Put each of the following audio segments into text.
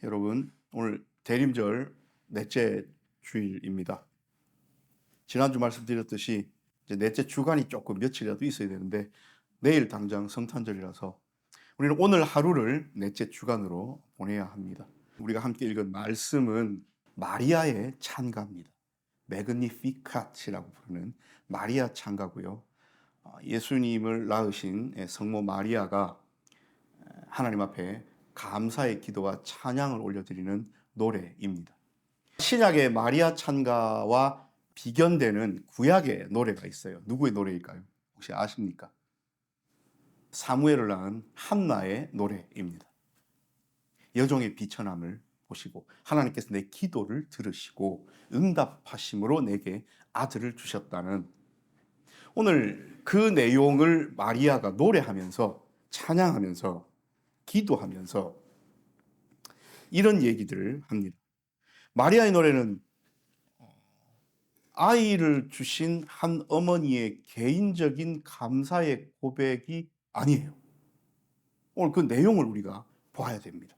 여러분, 오늘 대림절 넷째 주일입니다. 지난주 말씀드렸듯이 이제 넷째 주간이 조금 며칠이라도 있어야 되는데 내일 당장 성탄절이라서 우리는 오늘 하루를 넷째 주간으로 보내야 합니다. 우리가 함께 읽은 말씀은 마리아의 찬가입니다. 매그니피캇이라고 부르는 마리아 찬가고요. 예수님을 낳으신 성모 마리아가 하나님 앞에 감사의 기도와 찬양을 올려드리는 노래입니다. 신약의 마리아 찬가와 비견되는 구약의 노래가 있어요. 누구의 노래일까요? 혹시 아십니까? 사무엘을 낳은 한나의 노래입니다. 여종의 비천함을 보시고 하나님께서 내 기도를 들으시고 응답하심으로 내게 아들을 주셨다는, 오늘 그 내용을 마리아가 노래하면서 찬양하면서 기도하면서 이런 얘기들을 합니다. 마리아의 노래는 아이를 주신 한 어머니의 개인적인 감사의 고백이 아니에요. 오늘 그 내용을 우리가 보아야 됩니다.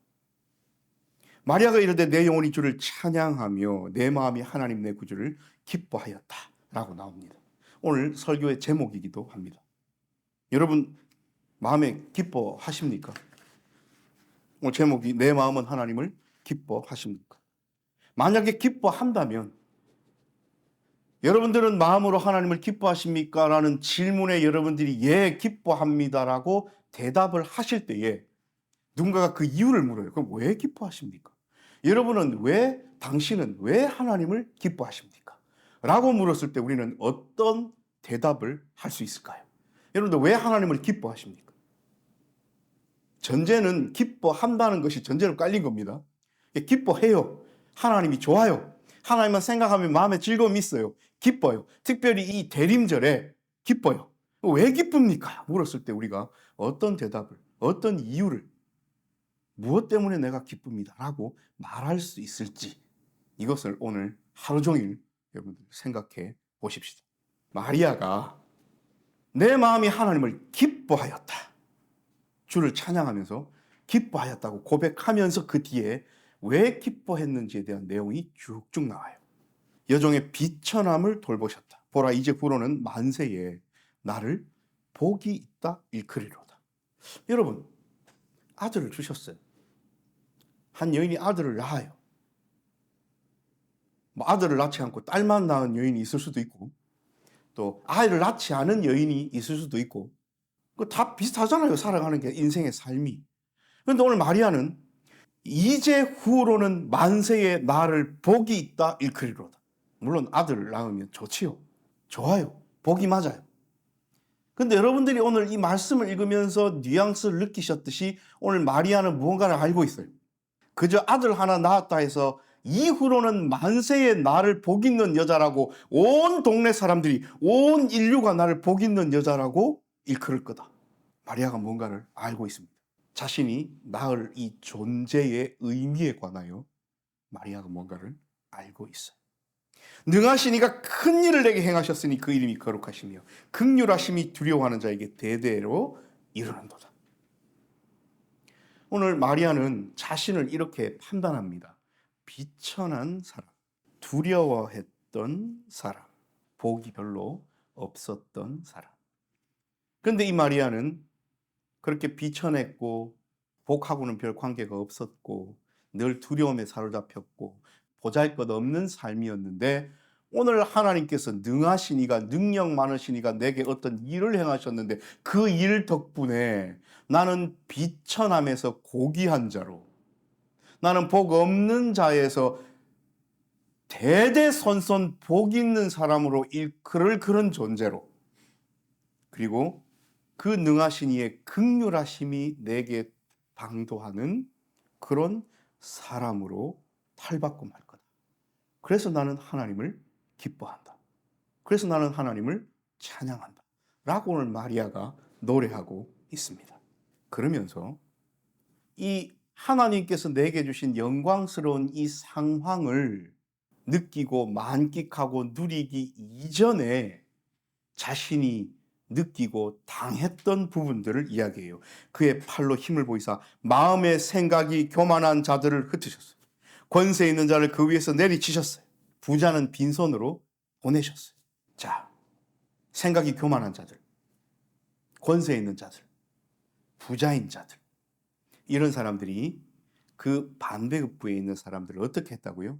마리아가 이르되 내 영혼이 주를 찬양하며 내 마음이 하나님 내 구주를 기뻐하였다 라고 나옵니다. 오늘 설교의 제목이기도 합니다. 여러분 마음에 기뻐하십니까? 오늘 제목이 내 마음은 하나님을 기뻐하십니까? 만약에 기뻐한다면 여러분들은 마음으로 하나님을 기뻐하십니까? 라는 질문에 여러분들이 예, 기뻐합니다라고 대답을 하실 때에 누군가가 그 이유를 물어요. 그럼 왜 기뻐하십니까? 당신은 왜 하나님을 기뻐하십니까? 라고 물었을 때 우리는 어떤 대답을 할 수 있을까요? 여러분들 왜 하나님을 기뻐하십니까? 전제는 기뻐한다는 것이 전제로 깔린 겁니다. 기뻐해요. 하나님이 좋아요. 하나님만 생각하면 마음에 즐거움이 있어요. 기뻐요. 특별히 이 대림절에 기뻐요. 왜 기쁩니까? 물었을 때 우리가 어떤 대답을, 어떤 이유를, 무엇 때문에 내가 기쁩니다 라고 말할 수 있을지, 이것을 오늘 하루 종일 여러분들 생각해 보십시다. 마리아가 내 마음이 하나님을 기뻐하였다, 주를 찬양하면서 기뻐하였다고 고백하면서 그 뒤에 왜 기뻐했는지에 대한 내용이 쭉쭉 나와요. 여종의 비천함을 돌보셨다. 보라 이제 후로는 만세에 나를 복이 있다 일컬이로다. 여러분, 아들을 주셨어요. 한 여인이 아들을 낳아요. 아들을 낳지 않고 딸만 낳은 여인이 있을 수도 있고, 또 아이를 낳지 않은 여인이 있을 수도 있고, 다 비슷하잖아요. 살아가는 게 인생의 삶이. 그런데 오늘 마리아는 이제 후로는 만세에 나를 복이 있다 일컬이로다. 물론 아들을 낳으면 좋지요. 좋아요. 복이 맞아요. 근데 여러분들이 오늘 이 말씀을 읽으면서 뉘앙스를 느끼셨듯이 오늘 마리아는 무언가를 알고 있어요. 그저 아들 하나 낳았다 해서 이후로는 만세에 나를 복 있는 여자라고 온 동네 사람들이, 온 인류가 나를 복 있는 여자라고 일컬을 거다. 마리아가 뭔가를 알고 있습니다. 자신이 낳을 이 존재의 의미에 관하여 마리아가 뭔가를 알고 있어요. 능하신 이가 큰 일을 내게 행하셨으니 그 이름이 거룩하시며 긍휼하심이 두려워하는 자에게 대대로 이르는도다. 오늘 마리아는 자신을 이렇게 판단합니다. 비천한 사람, 두려워했던 사람, 복이 별로 없었던 사람. 그런데 이 마리아는 그렇게 비천했고 복하고는 별 관계가 없었고 늘 두려움에 사로잡혔고 보잘것없는 삶이었는데, 오늘 하나님께서 능하신 이가, 능력 많으신 이가 내게 어떤 일을 행하셨는데 그 일 덕분에 나는 비천함에서 고귀한 자로, 나는 복 없는 자에서 대대손손 복 있는 사람으로 일컬을 그런 존재로, 그리고 그 능하신 이의 긍휼하심이 내게 방도하는 그런 사람으로 탈바꿈 할 거다. 그래서 나는 하나님을 기뻐한다. 그래서 나는 하나님을 찬양한다 라고 오늘 마리아가 노래하고 있습니다. 그러면서 이 하나님께서 내게 주신 영광스러운 이 상황을 느끼고 만끽하고 누리기 이전에 자신이 느끼고 당했던 부분들을 이야기해요. 그의 팔로 힘을 보이사 마음의 생각이 교만한 자들을 흩으셨어요. 권세 있는 자를 그 위에서 내리치셨어요. 부자는 빈손으로 보내셨어요. 자, 생각이 교만한 자들, 권세 있는 자들, 부자인 자들, 이런 사람들이 그 반대급부에 있는 사람들을 어떻게 했다고요?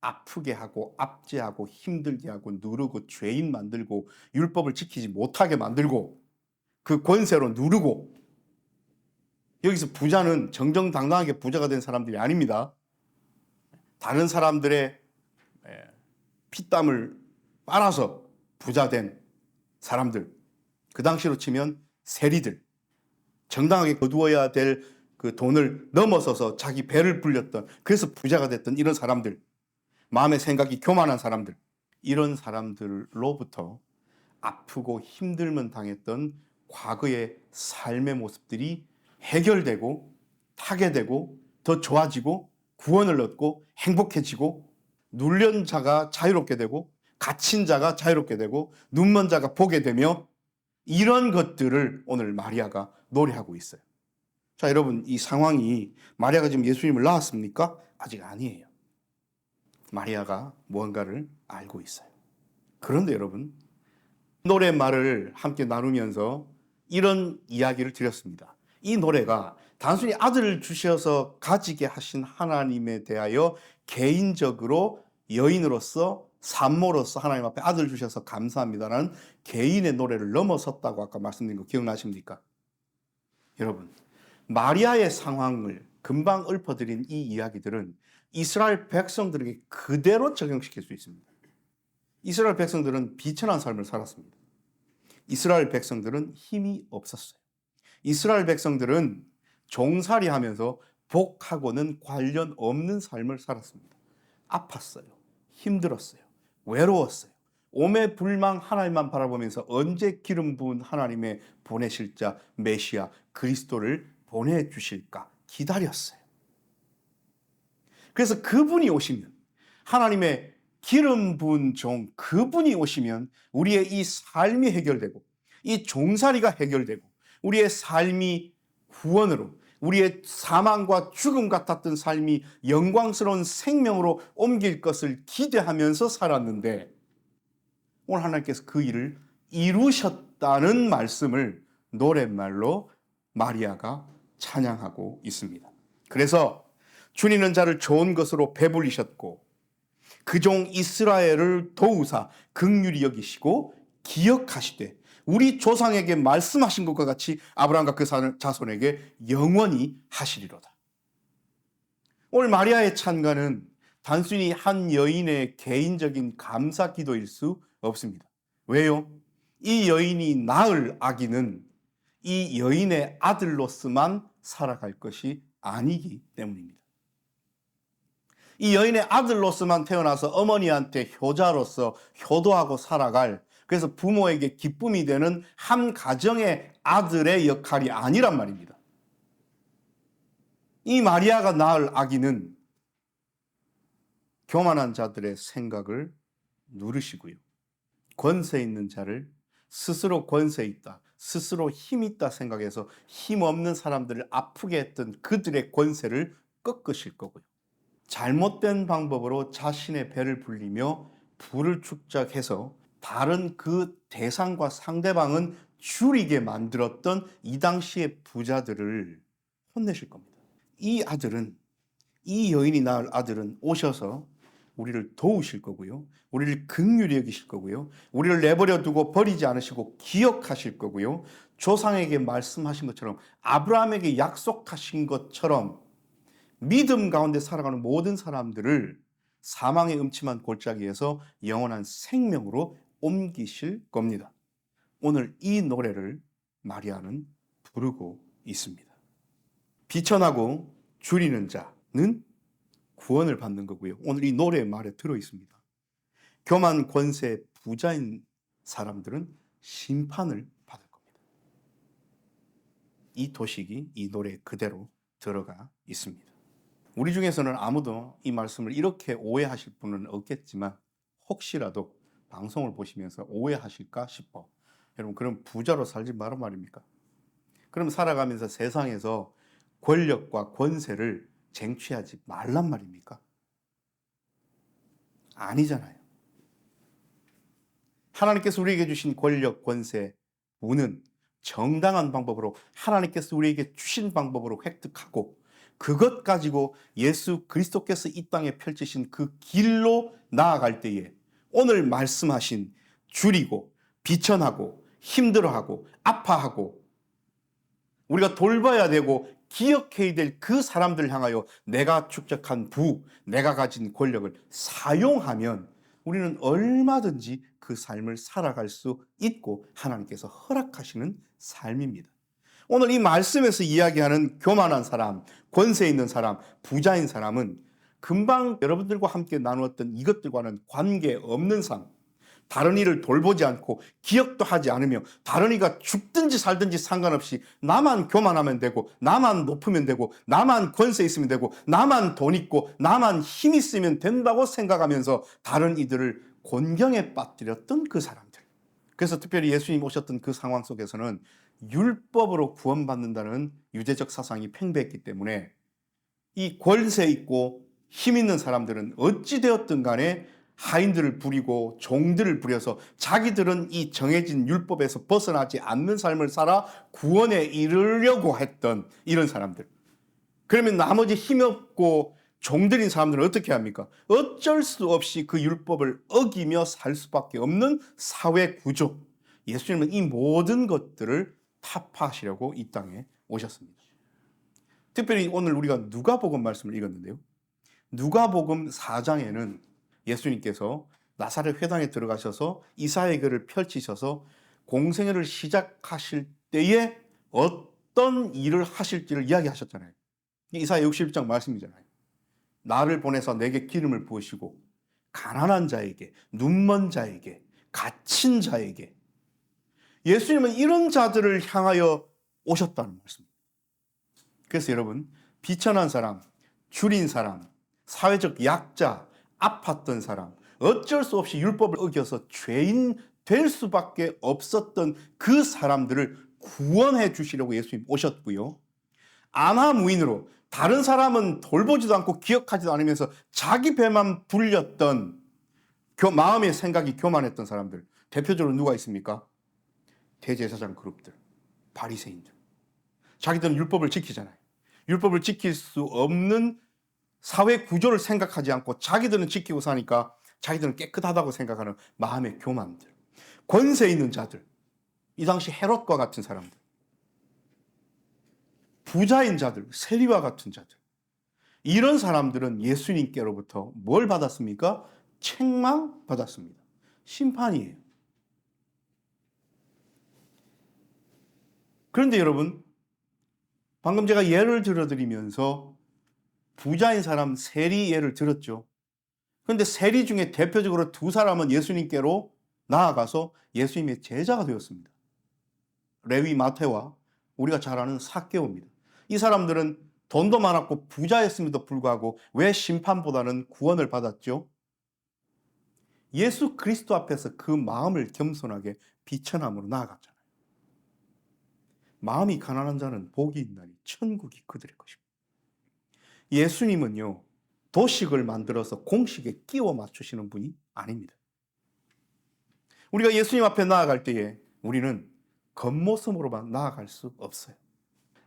아프게 하고 압제하고 힘들게 하고 누르고 죄인 만들고 율법을 지키지 못하게 만들고 그 권세로 누르고. 여기서 부자는 정정당당하게 부자가 된 사람들이 아닙니다. 다른 사람들의 피땀을 빨아서 부자된 사람들, 그 당시로 치면 세리들, 정당하게 거두어야 될 그 돈을 넘어서서 자기 배를 불렸던, 그래서 부자가 됐던 이런 사람들, 마음의 생각이 교만한 사람들, 이런 사람들로부터 아프고 힘들면 당했던 과거의 삶의 모습들이 해결되고 타개되고 더 좋아지고 구원을 얻고 행복해지고, 눌린 자가 자유롭게 되고 갇힌 자가 자유롭게 되고 눈먼 자가 보게 되며, 이런 것들을 오늘 마리아가 노래하고 있어요. 자, 여러분, 이 상황이 마리아가 지금 예수님을 낳았습니까? 아직 아니에요. 마리아가 무언가를 알고 있어요. 그런데 여러분, 노랫말을 함께 나누면서 이런 이야기를 드렸습니다. 이 노래가 단순히 아들을 주셔서 가지게 하신 하나님에 대하여 개인적으로 여인으로서 산모로서 하나님 앞에 아들 주셔서 감사합니다라는 개인의 노래를 넘어섰다고 아까 말씀드린 거 기억나십니까? 여러분, 마리아의 상황을 금방 읊어드린 이 이야기들은 이스라엘 백성들에게 그대로 적용시킬 수 있습니다. 이스라엘 백성들은 비천한 삶을 살았습니다. 이스라엘 백성들은 힘이 없었어요. 이스라엘 백성들은 종살이 하면서 복하고는 관련 없는 삶을 살았습니다. 아팠어요. 힘들었어요. 외로웠어요. 오매불망 하나님만 바라보면서 언제 기름 부은 하나님의 보내실 자 메시아 그리스도를 보내주실까 기다렸어요. 그래서 그분이 오시면, 하나님의 기름 부은 종 그분이 오시면 우리의 이 삶이 해결되고 이 종살이가 해결되고 우리의 삶이 구원으로, 우리의 사망과 죽음 같았던 삶이 영광스러운 생명으로 옮길 것을 기대하면서 살았는데, 오늘 하나님께서 그 일을 이루셨다는 말씀을 노랫말로 마리아가 찬양하고 있습니다. 그래서 주니는 자를 좋은 것으로 배불리셨고 그 종 이스라엘을 도우사 긍휼히 여기시고 기억하시되 우리 조상에게 말씀하신 것과 같이 아브라함과 그 자손에게 영원히 하시리로다. 오늘 마리아의 찬가는 단순히 한 여인의 개인적인 감사 기도일 수 없습니다. 왜요? 이 여인이 낳을 아기는 이 여인의 아들로서만 살아갈 것이 아니기 때문입니다. 이 여인의 아들로서만 태어나서 어머니한테 효자로서 효도하고 살아갈, 그래서 부모에게 기쁨이 되는 한 가정의 아들의 역할이 아니란 말입니다. 이 마리아가 낳을 아기는 교만한 자들의 생각을 누르시고요, 권세 있는 자를 스스로 권세 있다, 스스로 힘 있다 생각해서 힘없는 사람들을 아프게 했던 그들의 권세를 꺾으실 거고요, 잘못된 방법으로 자신의 배를 불리며 부를 축적해서 다른 그 대상과 상대방은 줄이게 만들었던 이 당시의 부자들을 혼내실 겁니다. 이 아들은, 이 여인이 낳을 아들은 오셔서 우리를 도우실 거고요, 우리를 긍휼히 여기실 거고요, 우리를 내버려 두고 버리지 않으시고 기억하실 거고요, 조상에게 말씀하신 것처럼, 아브라함에게 약속하신 것처럼 믿음 가운데 살아가는 모든 사람들을 사망의 음침한 골짜기에서 영원한 생명으로 옮기실 겁니다. 오늘 이 노래를 마리아는 부르고 있습니다. 비천하고 줄이는 자는 구원을 받는 거고요, 오늘 이 노래의 말에 들어 있습니다. 교만 권세 부자인 사람들은 심판을 받을 겁니다. 이 도식이 이 노래에 그대로 들어가 있습니다. 우리 중에서는 아무도 이 말씀을 이렇게 오해하실 분은 없겠지만 혹시라도 방송을 보시면서 오해하실까 싶어 여러분, 그럼 부자로 살지 말란 말입니까? 그럼 살아가면서 세상에서 권력과 권세를 쟁취하지 말란 말입니까? 아니잖아요. 하나님께서 우리에게 주신 권력, 권세, 부는 정당한 방법으로 하나님께서 우리에게 주신 방법으로 획득하고 그것 가지고 예수 그리스도께서 이 땅에 펼치신 그 길로 나아갈 때에 오늘 말씀하신 줄이고 비천하고 힘들어하고 아파하고 우리가 돌봐야 되고 기억해야 될 그 사람들 향하여 내가 축적한 부, 내가 가진 권력을 사용하면 우리는 얼마든지 그 삶을 살아갈 수 있고 하나님께서 허락하시는 삶입니다. 오늘 이 말씀에서 이야기하는 교만한 사람, 권세 있는 사람, 부자인 사람은 금방 여러분들과 함께 나누었던 이것들과는 관계없는 삶, 다른 이를 돌보지 않고 기억도 하지 않으며 다른 이가 죽든지 살든지 상관없이 나만 교만하면 되고 나만 높으면 되고 나만 권세 있으면 되고 나만 돈 있고 나만 힘 있으면 된다고 생각하면서 다른 이들을 곤경에 빠뜨렸던 그 사람들. 그래서 특별히 예수님 오셨던 그 상황 속에서는 율법으로 구원받는다는 유대적 사상이 팽배했기 때문에 이 권세 있고 힘 있는 사람들은 어찌 되었든 간에 하인들을 부리고 종들을 부려서 자기들은 이 정해진 율법에서 벗어나지 않는 삶을 살아 구원에 이르려고 했던 이런 사람들. 그러면 나머지 힘없고 종들인 사람들은 어떻게 합니까? 어쩔 수 없이 그 율법을 어기며 살 수밖에 없는 사회 구조. 예수님은 이 모든 것들을 타파하시려고 이 땅에 오셨습니다. 특별히 오늘 우리가 누가복음 말씀을 읽었는데요. 누가복음 4장에는 예수님께서 나사렛 회당에 들어가셔서 이사야의 글을 펼치셔서 공생애를 시작하실 때에 어떤 일을 하실지를 이야기하셨잖아요. 이사야 61장 말씀이잖아요. 나를 보내서 내게 기름을 부으시고 가난한 자에게, 눈먼 자에게, 갇힌 자에게. 예수님은 이런 자들을 향하여 오셨다는 말씀입니다. 그래서 여러분, 비천한 사람, 줄인 사람, 사회적 약자, 아팠던 사람, 어쩔 수 없이 율법을 어겨서 죄인 될 수밖에 없었던 그 사람들을 구원해 주시려고 예수님 오셨고요. 안하무인으로 다른 사람은 돌보지도 않고 기억하지도 않으면서 자기 배만 불렸던 마음의 생각이 교만했던 사람들, 대표적으로 누가 있습니까? 대제사장 그룹들, 바리새인들. 자기들은 율법을 지키잖아요. 율법을 지킬 수 없는 사회 구조를 생각하지 않고 자기들은 지키고 사니까 자기들은 깨끗하다고 생각하는 마음의 교만들. 권세 있는 자들. 이 당시 헤롯과 같은 사람들. 부자인 자들, 세리와 같은 자들. 이런 사람들은 예수님께로부터 뭘 받았습니까? 책망 받았습니다. 심판이에요. 그런데 여러분, 방금 제가 예를 들어드리면서 부자인 사람 세리 예를 들었죠. 그런데 세리 중에 대표적으로 두 사람은 예수님께로 나아가서 예수님의 제자가 되었습니다. 레위 마태와 우리가 잘 아는 삭개오입니다. 이 사람들은 돈도 많았고 부자였음에도 불구하고 왜 심판보다는 구원을 받았죠? 예수 그리스도 앞에서 그 마음을 겸손하게 비천함으로 나아갔잖아요. 마음이 가난한 자는 복이 있나니 천국이 그들의 것입니다. 예수님은요, 도식을 만들어서 공식에 끼워 맞추시는 분이 아닙니다. 우리가 예수님 앞에 나아갈 때에 우리는 겉모습으로만 나아갈 수 없어요.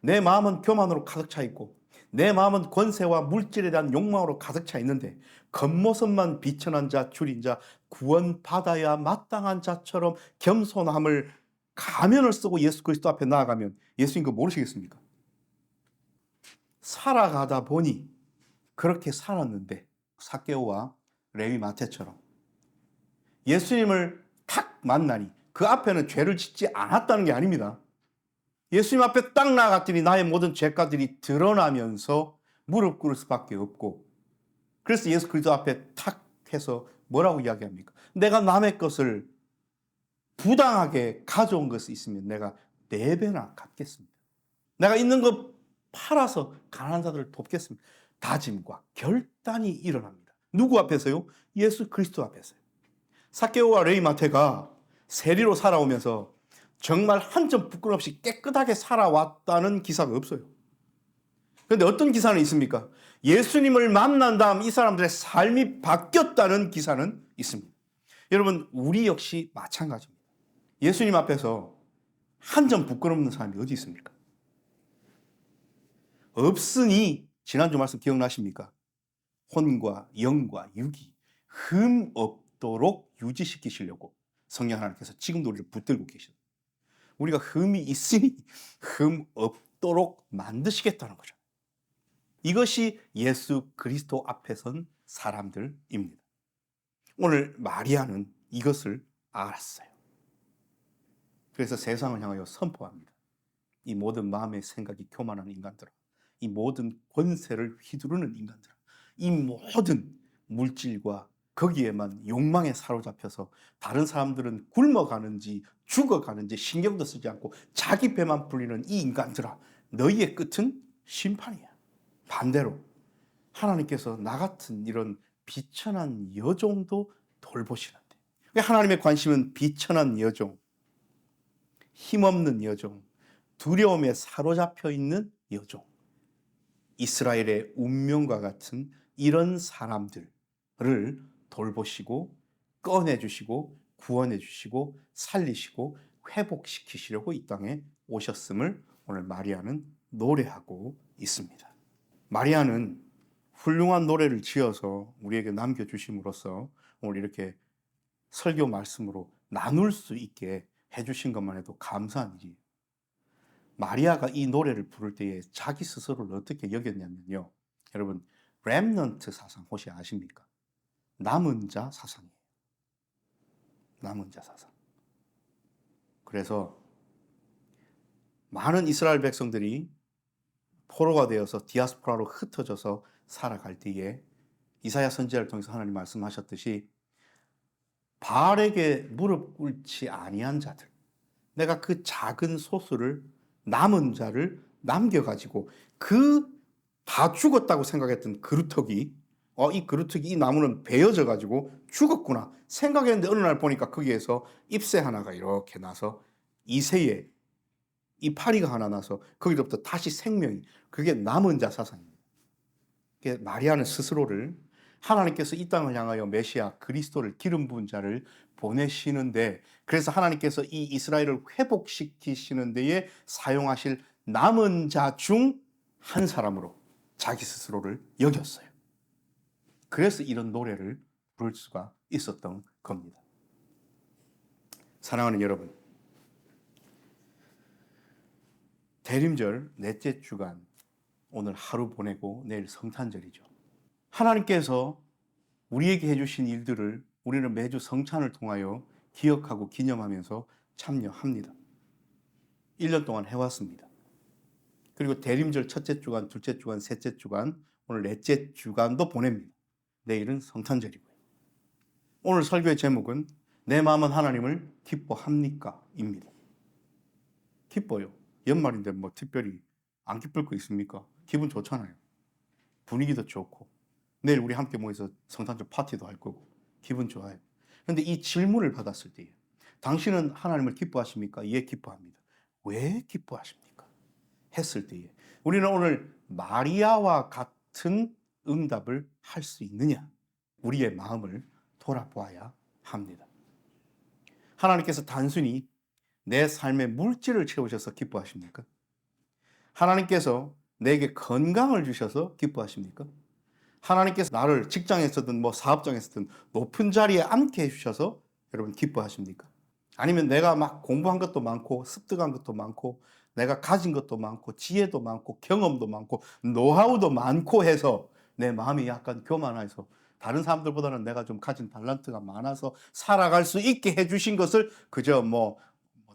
내 마음은 교만으로 가득 차 있고 내 마음은 권세와 물질에 대한 욕망으로 가득 차 있는데 겉모습만 비천한 자, 줄인 자, 구원받아야 마땅한 자처럼 겸손함을 가면을 쓰고 예수 그리스도 앞에 나아가면 예수님 그거 모르시겠습니까? 살아가다 보니 그렇게 살았는데 삭개오와 레위 마태처럼 예수님을 탁 만나니 그 앞에는 죄를 짓지 않았다는 게 아닙니다. 예수님 앞에 딱 나아갔더니 나의 모든 죄가들이 드러나면서 무릎 꿇을 수밖에 없고 그래서 예수 그리스도 앞에 탁 해서 뭐라고 이야기합니까? 내가 남의 것을 부당하게 가져온 것이 있으면 내가 4배나 갚겠습니다. 내가 있는 것 팔아서 가난한 자들을 돕겠습니다. 다짐과 결단이 일어납니다. 누구 앞에서요? 예수 그리스도 앞에서요. 삭개오와 레위 마태가 세리로 살아오면서 정말 한 점 부끄럼 없이 깨끗하게 살아왔다는 기사가 없어요. 그런데 어떤 기사는 있습니까? 예수님을 만난 다음 이 사람들의 삶이 바뀌었다는 기사는 있습니다. 여러분, 우리 역시 마찬가지입니다. 예수님 앞에서 한 점 부끄러운 사람이 어디 있습니까? 없으니 지난주 말씀 기억나십니까? 혼과 영과 육이 흠 없도록 유지시키시려고 성령 하나님께서 지금도 우리를 붙들고 계십니다. 우리가 흠이 있으니 흠 없도록 만드시겠다는 거죠. 이것이 예수 그리스도 앞에 선 사람들입니다. 오늘 마리아는 이것을 알았어요. 그래서 세상을 향하여 선포합니다. 이 모든 마음의 생각이 교만한 인간들아, 이 모든 권세를 휘두르는 인간들아, 이 모든 물질과 거기에만 욕망에 사로잡혀서 다른 사람들은 굶어가는지 죽어가는지 신경도 쓰지 않고 자기 배만 불리는 이 인간들아, 너희의 끝은 심판이야. 반대로 하나님께서 나 같은 이런 비천한 여종도 돌보시는데, 하나님의 관심은 비천한 여종, 힘없는 여종, 두려움에 사로잡혀 있는 여종, 이스라엘의 운명과 같은 이런 사람들을 돌보시고 꺼내주시고 구원해주시고 살리시고 회복시키시려고 이 땅에 오셨음을 오늘 마리아는 노래하고 있습니다. 마리아는 훌륭한 노래를 지어서 우리에게 남겨주심으로써 오늘 이렇게 설교 말씀으로 나눌 수 있게 해주신 것만 해도 감사한 일이에요. 마리아가 이 노래를 부를 때에 자기 스스로를 어떻게 여겼냐면요, 여러분, 렘넌트 사상 혹시 아십니까? 남은 자 사상이에요. 남은 자 사상. 그래서 많은 이스라엘 백성들이 포로가 되어서 디아스포라로 흩어져서 살아갈 때에 이사야 선지자를 통해서 하나님 말씀하셨듯이 바알에게 무릎 꿇지 아니한 자들, 내가 그 작은 소수를, 남은 자를 남겨가지고 그 다 죽었다고 생각했던 그루터기, 이 그루터기, 이 나무는 베어져가지고 죽었구나 생각했는데 어느 날 보니까 거기에서 잎새 하나가 이렇게 나서 이새에 이파리가 하나 나서 거기로부터 다시 생명이, 그게 남은 자 사상입니다. 마리아는 스스로를 하나님께서 이 땅을 향하여 메시아 그리스도를 기름 부은 자를 보내시는데, 그래서 하나님께서 이 이스라엘을 회복시키시는 데에 사용하실 남은 자 중 한 사람으로 자기 스스로를 여겼어요. 그래서 이런 노래를 부를 수가 있었던 겁니다. 사랑하는 여러분, 대림절 넷째 주간, 오늘 하루 보내고 내일 성탄절이죠. 하나님께서 우리에게 해주신 일들을 우리는 매주 성찬을 통하여 기억하고 기념하면서 참여합니다. 1년 동안 해왔습니다. 그리고 대림절 첫째 주간, 둘째 주간, 셋째 주간, 오늘 넷째 주간도 보냅니다. 내일은 성탄절이고요. 오늘 설교의 제목은 내 마음은 하나님을 기뻐합니까? 입니다. 기뻐요. 연말인데 뭐 특별히 안 기쁠 거 있습니까? 기분 좋잖아요. 분위기도 좋고 내일 우리 함께 모여서 성탄절 파티도 할 거고 기분 좋아요. 그런데 이 질문을 받았을 때 당신은 하나님을 기뻐하십니까? 예, 기뻐합니다. 왜 기뻐하십니까? 했을 때에 우리는 오늘 마리아와 같은 응답을 할 수 있느냐? 우리의 마음을 돌아보아야 합니다. 하나님께서 단순히 내 삶의 물질을 채우셔서 기뻐하십니까? 하나님께서 내게 건강을 주셔서 기뻐하십니까? 하나님께서 나를 직장에서든 뭐 사업장에서든 높은 자리에 앉게 해주셔서 여러분 기뻐하십니까? 아니면 내가 막 공부한 것도 많고 습득한 것도 많고 내가 가진 것도 많고 지혜도 많고 경험도 많고 노하우도 많고 해서 내 마음이 약간 교만해서 다른 사람들보다는 내가 좀 가진 달란트가 많아서 살아갈 수 있게 해주신 것을 그저 뭐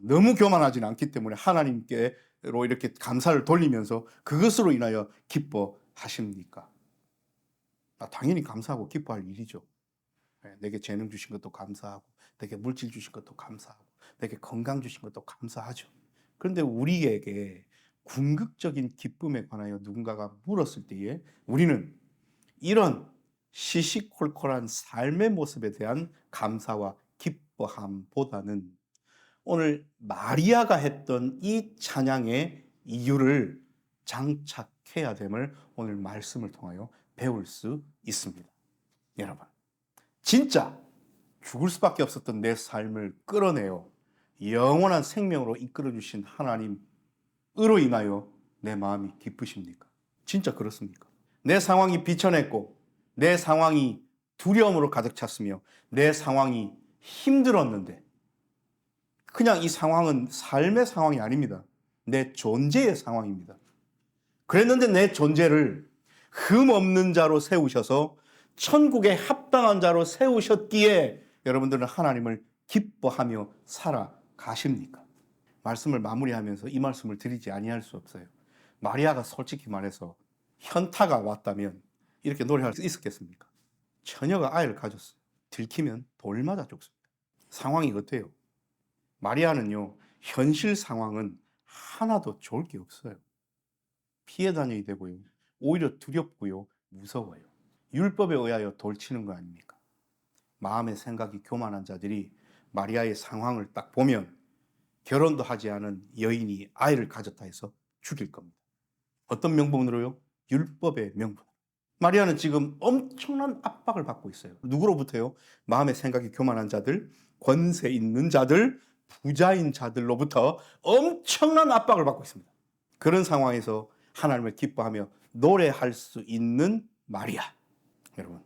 너무 교만하지는 않기 때문에 하나님께로 이렇게 감사를 돌리면서 그것으로 인하여 기뻐하십니까? 당연히 감사하고 기뻐할 일이죠. 내게 재능 주신 것도 감사하고 내게 물질 주신 것도 감사하고 내게 건강 주신 것도 감사하죠. 그런데 우리에게 궁극적인 기쁨에 관하여 누군가가 물었을 때에 우리는 이런 시시콜콜한 삶의 모습에 대한 감사와 기뻐함보다는 오늘 마리아가 했던 이 찬양의 이유를 장착해야 됨을 오늘 말씀을 통하여 배울 수 있습니다. 여러분, 진짜 죽을 수밖에 없었던 내 삶을 끌어내어 영원한 생명으로 이끌어주신 하나님으로 인하여 내 마음이 기쁘십니까? 진짜 그렇습니까? 내 상황이 비천했고 내 상황이 두려움으로 가득 찼으며 내 상황이 힘들었는데 그냥 이 상황은 삶의 상황이 아닙니다. 내 존재의 상황입니다. 그랬는데 내 존재를 흠 없는 자로 세우셔서 천국에 합당한 자로 세우셨기에 여러분들은 하나님을 기뻐하며 살아가십니까? 말씀을 마무리하면서 이 말씀을 드리지 아니할 수 없어요. 마리아가 솔직히 말해서 현타가 왔다면 이렇게 노래할 수 있었겠습니까? 처녀가 아이를 가졌어요. 들키면 돌 맞아 죽습니다. 상황이 어때요? 마리아는요, 현실 상황은 하나도 좋을 게 없어요. 피해 다녀야 되고요. 오히려 두렵고요. 무서워요. 율법에 의하여 돌치는 거 아닙니까? 마음의 생각이 교만한 자들이 마리아의 상황을 딱 보면 결혼도 하지 않은 여인이 아이를 가졌다 해서 죽일 겁니다. 어떤 명분으로요? 율법의 명분. 마리아는 지금 엄청난 압박을 받고 있어요. 누구로부터요? 마음의 생각이 교만한 자들, 권세 있는 자들, 부자인 자들로부터 엄청난 압박을 받고 있습니다. 그런 상황에서 하나님을 기뻐하며 노래할 수 있는 마리아. 여러분,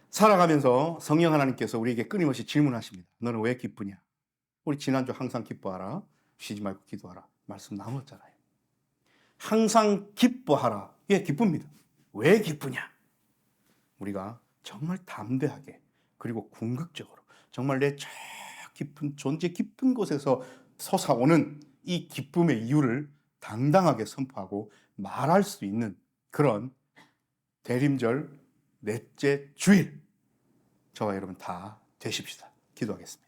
살아가면서 성령 하나님께서 우리에게 끊임없이 질문하십니다. 너는 왜 기쁘냐? 우리 지난주 항상 기뻐하라, 쉬지 말고 기도하라 말씀 나눴잖아요. 항상 기뻐하라. 예, 기쁩니다. 왜 기쁘냐? 우리가 정말 담대하게 그리고 궁극적으로 정말 내 저 깊은 존재 깊은 곳에서 솟아오는 이 기쁨의 이유를 당당하게 선포하고 말할 수 있는 그런 대림절 넷째 주일 저와 여러분 다 되십시다. 기도하겠습니다.